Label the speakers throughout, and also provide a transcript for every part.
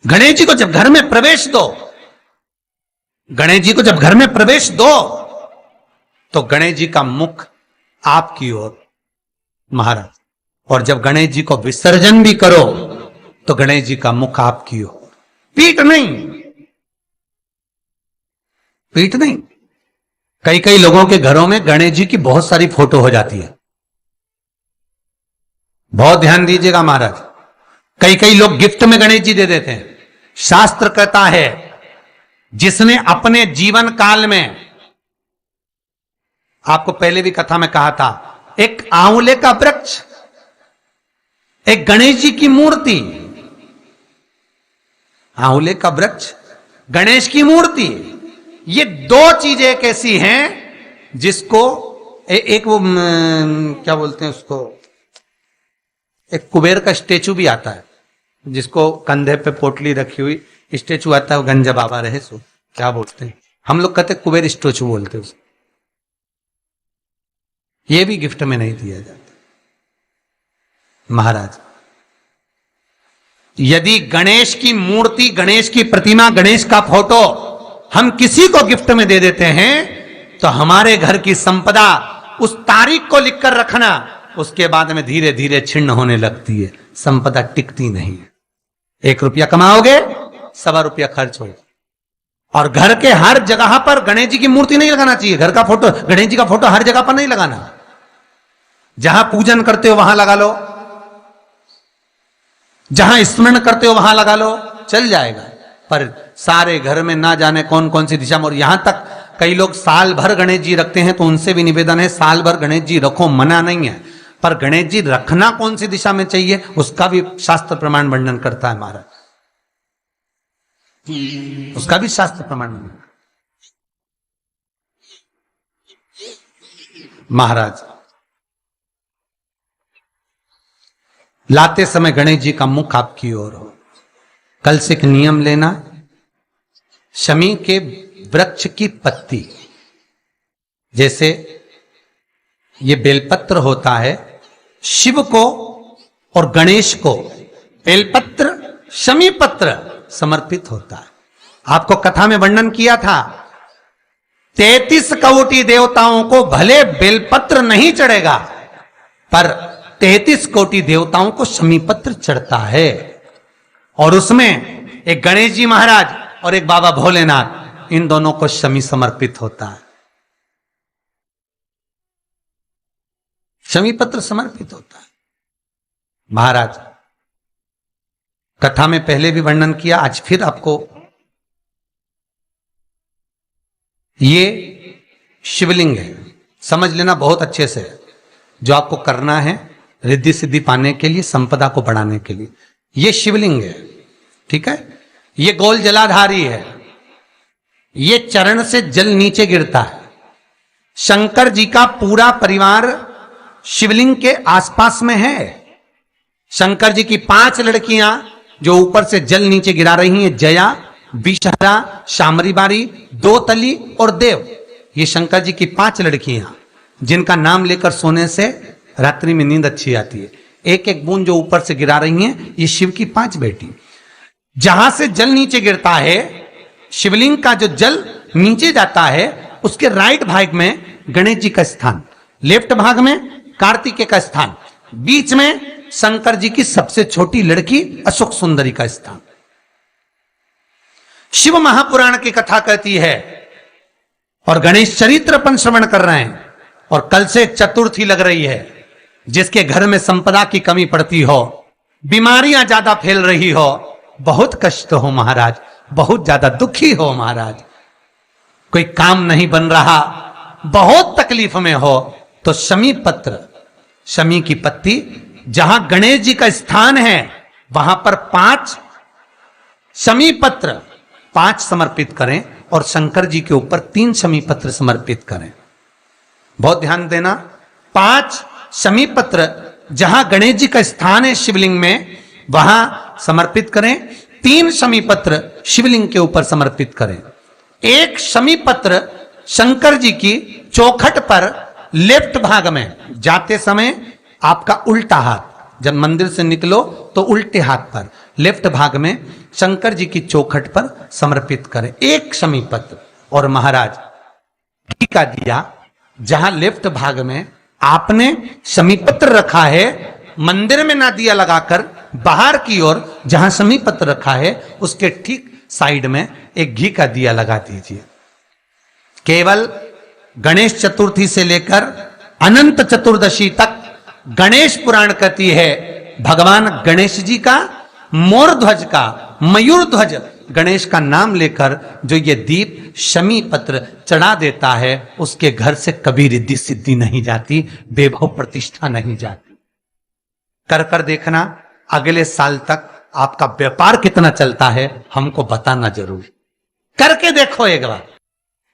Speaker 1: गणेश जी को जब घर में प्रवेश दो, गणेश जी को जब घर में प्रवेश दो तो गणेश जी का मुख आपकी ओर महाराज, और जब गणेश जी को विसर्जन भी करो तो गणेश जी का मुख आपकी ओर, पीठ नहीं, पीठ नहीं। कई कई लोगों के घरों में गणेश जी की बहुत सारी फोटो हो जाती है, बहुत ध्यान दीजिएगा महाराज। कई कई लोग गिफ्ट में गणेश जी दे देते हैं। शास्त्र कहता है जिसने अपने जीवन काल में, आपको पहले भी कथा में कहा था, एक आंवले का वृक्ष, एक गणेश जी की मूर्ति, आंवले का वृक्ष, गणेश की मूर्ति, ये दो चीजें एक ऐसी हैं जिसको एक वो क्या बोलते हैं उसको, एक कुबेर का स्टेचू भी आता है जिसको कंधे पे पोटली रखी हुई स्टेचू आता है, वो गंजा बाबा रहे सो क्या बोलते हैं, हम लोग कहते कुबेर स्टेचू बोलते उसको। ये भी गिफ्ट में नहीं दिया जाता महाराज। यदि गणेश की मूर्ति, गणेश की प्रतिमा, गणेश का फोटो हम किसी को गिफ्ट में दे देते हैं तो हमारे घर की संपदा उस तारीख को लिखकर रखना, उसके बाद में धीरे धीरे छिन्न होने लगती है, संपदा टिकती नहीं है। 1 रुपया कमाओगे, 1.25 रुपया खर्च होगा। और घर के हर जगह पर गणेश जी की मूर्ति नहीं लगाना चाहिए, घर का फोटो, गणेश जी का फोटो हर जगह पर नहीं लगाना। जहां पूजन करते हो वहां लगा लो, जहां स्मरण करते हो वहां लगा लो, चल जाएगा। पर सारे घर में ना जाने कौन कौन सी दिशा में, और यहां तक कई लोग साल भर गणेश जी रखते हैं, तो उनसे भी निवेदन है साल भर गणेश जी रखो, मना नहीं है, पर गणेश जी रखना कौन सी दिशा में चाहिए उसका भी शास्त्र प्रमाण वर्णन करता है महाराज, उसका भी शास्त्र प्रमाण महाराज। लाते समय गणेश जी का मुख आपकी ओर हो। कल से एक नियम लेना, शमी के वृक्ष की पत्ती, जैसे ये बेलपत्र होता है, शिव को और गणेश को बेलपत्र, शमी पत्र समर्पित होता है। आपको कथा में वर्णन किया था 33 कोटि देवताओं को भले बेलपत्र नहीं चढ़ेगा, पर 33 कोटि देवताओं को शमी पत्र चढ़ता है। और उसमें एक गणेश जी महाराज और एक बाबा भोलेनाथ, इन दोनों को शमी समर्पित होता है, शमी पत्र समर्पित होता है महाराज। कथा में पहले भी वर्णन किया, आज फिर आपको, ये शिवलिंग है, समझ लेना बहुत अच्छे से, जो आपको करना है रिद्धि सिद्धि पाने के लिए, संपदा को बढ़ाने के लिए। ये शिवलिंग है, ठीक है, ये गोल जलाधारी है, ये चरण से जल नीचे गिरता है। शंकर जी का पूरा परिवार शिवलिंग के आसपास में है। शंकर जी की 5 लड़कियां जो ऊपर से जल नीचे गिरा रही हैं, जया, विषहरा, शामरीबारी, दोतली और देव, ये शंकर जी की 5 लड़कियां जिनका नाम लेकर सोने से रात्रि में नींद अच्छी आती है। एक एक बूंद जो ऊपर से गिरा रही हैं, ये शिव की 5 बेटी। जहां से जल नीचे गिरता है, शिवलिंग का जो जल नीचे जाता है, उसके राइट भाग में गणेश जी का स्थान, लेफ्ट भाग में कार्तिकेय का स्थान, बीच में शंकर जी की सबसे छोटी लड़की अशोक सुंदरी का स्थान। शिव महापुराण की कथा कहती है, और गणेश चरित्र अपन श्रवण कर रहे हैं, और कल से चतुर्थी लग रही है। जिसके घर में संपदा की कमी पड़ती हो, बीमारियां ज्यादा फैल रही हो, बहुत कष्ट हो महाराज, बहुत ज्यादा दुखी हो महाराज, कोई काम नहीं बन रहा, बहुत तकलीफ में हो, तो शमी पत्र, शमी की पत्ती, जहां गणेश जी का स्थान है वहां पर 5 शमी पत्र 5 समर्पित करें, और शंकर जी के ऊपर 3 शमी पत्र समर्पित करें। बहुत ध्यान देना, 5 शमी पत्र जहां गणेश जी का स्थान है शिवलिंग में, वहां समर्पित करें। 3 शमी पत्र शिवलिंग के ऊपर समर्पित करें। 1 शमी पत्र शंकर जी की चौखट पर लेफ्ट भाग में, जाते समय आपका उल्टा हाथ, जब मंदिर से निकलो तो उल्टे हाथ पर, लेफ्ट भाग में शंकर जी की चौखट पर समर्पित करें, एक शमी पत्र। और महाराज घी का दिया जहां लेफ्ट भाग में आपने शमी पत्र रखा है, मंदिर में ना दिया लगाकर बाहर की ओर जहां शमी पत्र रखा है उसके ठीक साइड में एक घी का दिया लगा दीजिए। केवल गणेश चतुर्थी से लेकर अनंत चतुर्दशी तक गणेश पुराण कहती है भगवान गणेश जी का, मोर ध्वज का, मयूर ध्वज गणेश का नाम लेकर जो ये दीप शमी पत्र चढ़ा देता है उसके घर से कभी रिद्धि सिद्धि नहीं जाती, वैभव प्रतिष्ठा नहीं जाती। कर देखना अगले साल तक आपका व्यापार कितना चलता है हमको बताना जरूर, करके देखो एक बार।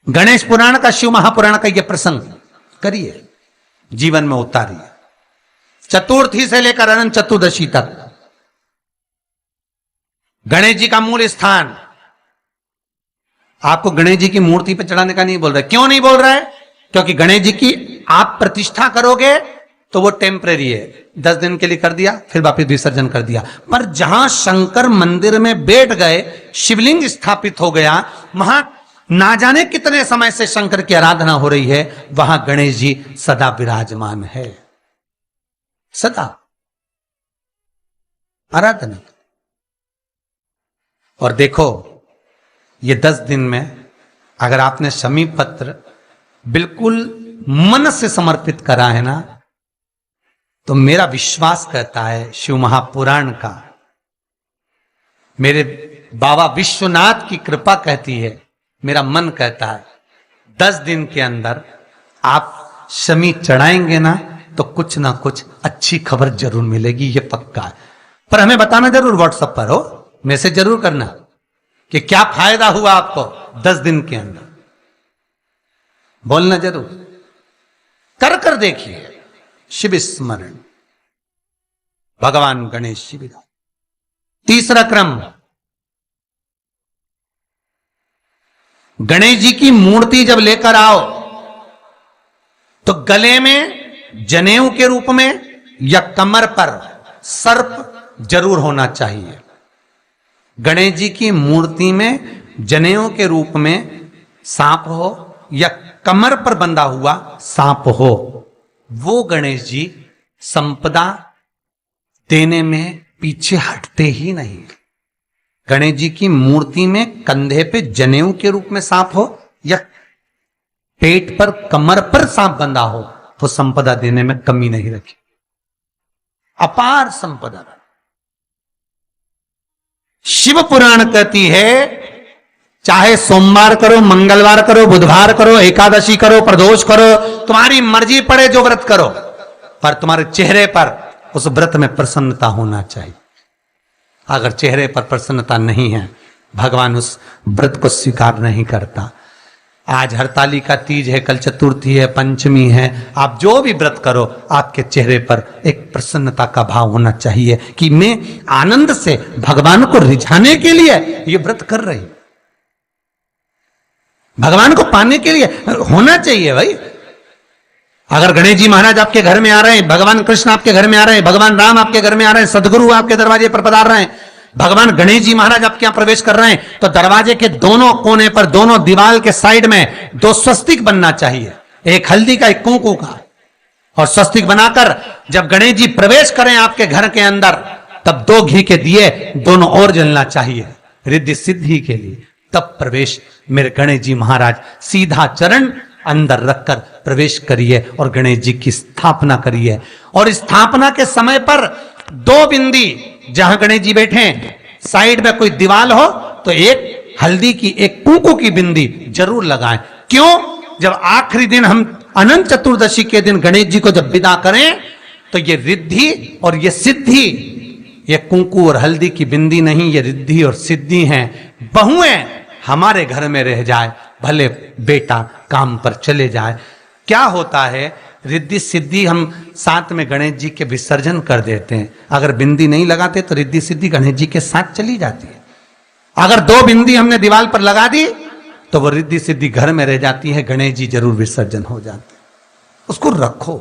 Speaker 1: गणेश पुराण का, शिव महापुराण का यह प्रसंग करिए, जीवन में उतारिए। चतुर्थी से लेकर अनंत चतुर्दशी तक गणेश जी का मूल स्थान, आपको गणेश जी की मूर्ति पर चढ़ाने का नहीं बोल रहा है। क्यों नहीं बोल रहा है? क्योंकि गणेश जी की आप प्रतिष्ठा करोगे तो वो टेम्परेरी है, 10 दिन के लिए कर दिया फिर वापस विसर्जन कर दिया। पर जहां शंकर मंदिर में बैठ गए, शिवलिंग स्थापित हो गया, वहां ना जाने कितने समय से शंकर की आराधना हो रही है, वहां गणेश जी सदा विराजमान है, सदा आराधना। और देखो ये 10 दिन में अगर आपने शमी पत्र बिल्कुल मन से समर्पित करा है ना, तो मेरा विश्वास कहता है शिव महापुराण का, मेरे बाबा विश्वनाथ की कृपा कहती है, मेरा मन कहता है 10 दिन के अंदर आप शमी चढ़ाएंगे ना तो कुछ ना कुछ अच्छी खबर जरूर मिलेगी, ये पक्का है। पर हमें बताना जरूर, व्हाट्सएप पर हो, मैसेज जरूर करना कि क्या फायदा हुआ आपको 10 दिन के अंदर, बोलना जरूर, कर देखिए। शिव स्मरण, भगवान गणेश शिव। तीसरा क्रम, गणेश जी की मूर्ति जब लेकर आओ तो गले में जनेऊ के रूप में या कमर पर सर्प जरूर होना चाहिए। गणेश जी की मूर्ति में जनेऊ के रूप में सांप हो या कमर पर बंधा हुआ सांप हो, वो गणेश जी संपदा देने में पीछे हटते ही नहीं। गणेश जी की मूर्ति में कंधे पे जनेऊ के रूप में सांप हो या पेट पर, कमर पर सांप बंधा हो, वो संपदा देने में कमी नहीं रखी, अपार संपदा। शिव पुराण कहती है चाहे सोमवार करो, मंगलवार करो, बुधवार करो, एकादशी करो, प्रदोष करो, तुम्हारी मर्जी पड़े जो व्रत करो, पर तुम्हारे चेहरे पर उस व्रत में प्रसन्नता होना चाहिए। अगर चेहरे पर प्रसन्नता नहीं है, भगवान उस व्रत को स्वीकार नहीं करता। आज हरतालिका तीज है, कल चतुर्थी है, पंचमी है, आप जो भी व्रत करो आपके चेहरे पर एक प्रसन्नता का भाव होना चाहिए कि मैं आनंद से भगवान को रिझाने के लिए ये व्रत कर रही, भगवान को पाने के लिए होना चाहिए भाई। अगर गणेश जी महाराज आपके घर में आ रहे हैं, भगवान कृष्ण आपके घर में आ रहे हैं, भगवान राम आपके घर में आ रहे हैं, सदगुरु आपके दरवाजे पर पधार रहे हैं, भगवान गणेश जी महाराज आपके यहां प्रवेश कर रहे हैं, तो दरवाजे के दोनों कोने पर, दोनों दीवार के साइड में 2 स्वस्तिक बनना चाहिए, एक हल्दी का, एक कुंकू का। और स्वस्तिक बनाकर जब गणेश जी प्रवेश करें आपके घर के अंदर, तब 2 घी के दिए दोनों ओर जलना चाहिए रिद्धि सिद्धि के लिए। तब प्रवेश मेरे गणेश जी महाराज, सीधा चरण अंदर रखकर प्रवेश करिए और गणेश जी की स्थापना करिए। और स्थापना के समय पर 2 बिंदी, जहां गणेश जी बैठे साइड में कोई दीवार हो तो एक हल्दी की, एक कुंकू की बिंदी जरूर लगाएं। क्यों? जब आखिरी दिन हम अनंत चतुर्दशी के दिन गणेश जी को जब विदा करें तो ये रिद्धि और ये सिद्धि, ये कुंकू और हल्दी की बिंदी नहीं, ये रिद्धि और सिद्धि हैं। बहुएं हमारे घर में रह जाए, भले बेटा काम पर चले जाए। क्या होता है, रिद्धि सिद्धि हम साथ में गणेश जी के विसर्जन कर देते हैं। अगर बिंदी नहीं लगाते तो रिद्धि सिद्धि गणेश जी के साथ चली जाती है। अगर 2 बिंदी हमने दीवार पर लगा दी तो वो रिद्धि सिद्धि घर में रह जाती है, गणेश जी जरूर विसर्जन हो जाते हैं। उसको रखो।